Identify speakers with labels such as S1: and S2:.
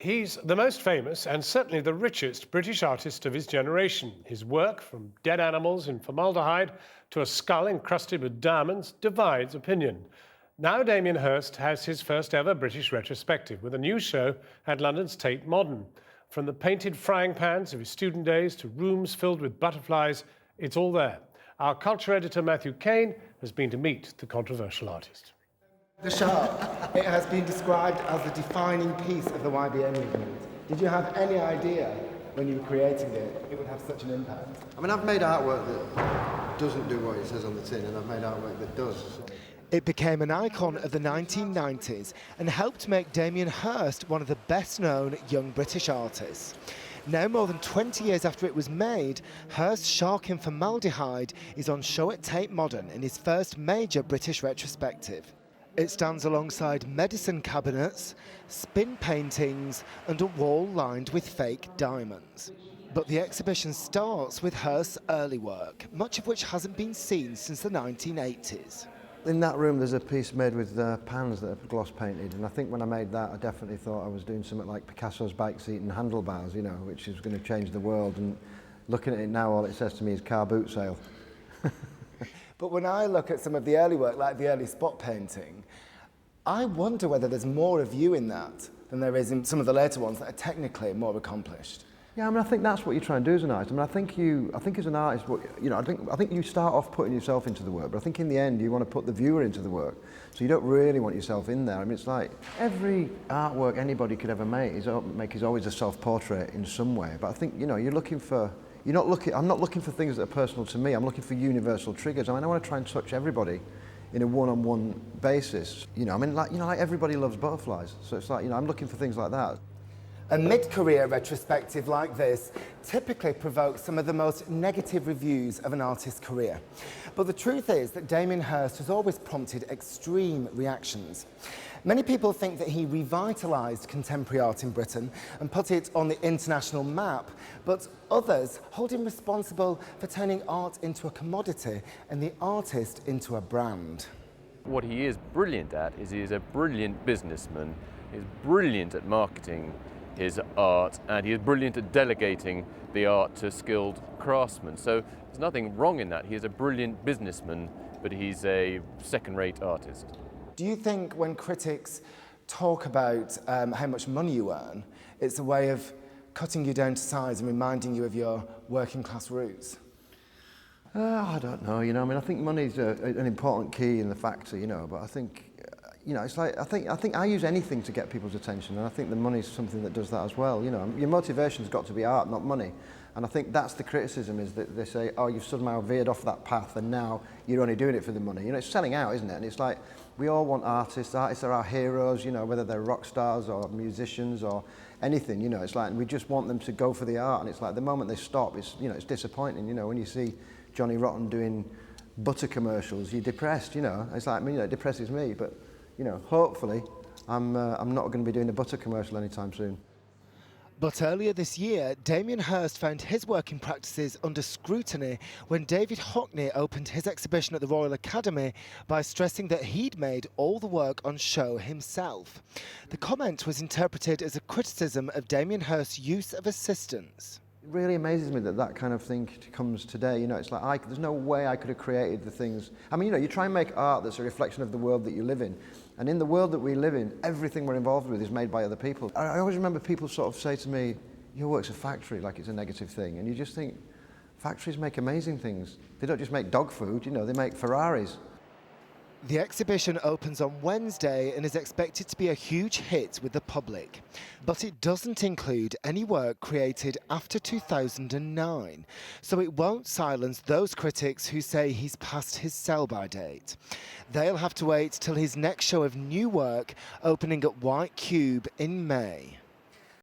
S1: He's the most famous and certainly the richest British artist of his generation. His work, from dead animals in formaldehyde to a skull encrusted with diamonds, divides opinion. Now Damien Hirst has his first ever British retrospective with a new show at London's Tate Modern. From the painted frying pans of his student days to rooms filled with butterflies, it's all there. Our culture editor Matthew Kane has been to meet the controversial artist.
S2: The shark, it has been described as the defining piece of the YBA movement. Did you have any idea when you were creating it would have such an impact?
S3: I mean, I've made artwork that doesn't do what it says on the tin, and I've made artwork that does.
S2: It became an icon of the 1990s and helped make Damien Hirst one of the best-known young British artists. Now, more than 20 years after it was made, Hirst's Shark in Formaldehyde is on show at Tate Modern in his first major British retrospective. It stands alongside medicine cabinets, spin paintings and a wall lined with fake diamonds. But the exhibition starts with Hirst's early work, much of which hasn't been seen since the 1980s.
S3: In that room there's a piece made with pans that are gloss painted, and I think when I made that I definitely thought I was doing something like Picasso's bike seat and handlebars, you know, which is going to change the world, and looking at it now all it says to me is car boot sale.
S2: But when I look at some of the early work, like the early spot painting, I wonder whether there's more of you in that than there is in some of the later ones that are technically more accomplished.
S3: Yeah, I mean, I think that's what you try and do as an artist. I mean, I think as an artist, I think you start off putting yourself into the work, but I think in the end you want to put the viewer into the work. So you don't really want yourself in there. I mean, it's like every artwork anybody could ever make is always a self-portrait in some way. But I think, you know, I'm not looking for things that are personal to me. I'm looking for universal triggers. I mean, I want to try and touch everybody in a one-on-one basis. You know, I mean, like everybody loves butterflies. So it's like, you know, I'm looking for things like that.
S2: A mid-career retrospective like this typically provokes some of the most negative reviews of an artist's career. But the truth is that Damien Hirst has always prompted extreme reactions. Many people think that he revitalised contemporary art in Britain and put it on the international map, but others hold him responsible for turning art into a commodity and the artist into a brand.
S4: What he is brilliant at is he is a brilliant businessman, he's brilliant at marketing his art, and he is brilliant at delegating the art to skilled craftsmen. So there's nothing wrong in that. He is a brilliant businessman, but he's a second-rate artist.
S2: Do you think when critics talk about how much money you earn, it's a way of cutting you down to size and reminding you of your working class roots?
S3: I don't know, you know, I mean, I think money's an important key in the factor, you know, but I think, you know, it's like, I think I use anything to get people's attention, and I think the money's something that does that as well, you know. Your motivation's got to be art, not money. And I think that's the criticism, is that they say, oh, you've somehow veered off that path and now you're only doing it for the money. You know, it's selling out, isn't it? And it's like, we all want artists. Artists are our heroes, you know, whether they're rock stars or musicians or anything, you know. It's like, we just want them to go for the art, and it's like the moment they stop, it's, you know, it's disappointing, you know, when you see Johnny Rotten doing butter commercials, you're depressed, you know. It's like, I mean, you know, it depresses me, but, you know, hopefully I'm not going to be doing a butter commercial anytime soon.
S2: But earlier this year, Damien Hirst found his working practices under scrutiny when David Hockney opened his exhibition at the Royal Academy by stressing that he'd made all the work on show himself. The comment was interpreted as a criticism of Damien Hirst's use of assistants.
S3: It really amazes me that that kind of thing comes today. You know, it's like there's no way I could have created the things. I mean, you know, you try and make art that's a reflection of the world that you live in. And in the world that we live in, everything we're involved with is made by other people. I always remember people sort of say to me, your work's a factory, like it's a negative thing. And you just think, factories make amazing things. They don't just make dog food, you know, they make Ferraris.
S2: The exhibition opens on Wednesday and is expected to be a huge hit with the public. But it doesn't include any work created after 2009, so it won't silence those critics who say he's past his sell-by date. They'll have to wait till his next show of new work, opening at White Cube in May.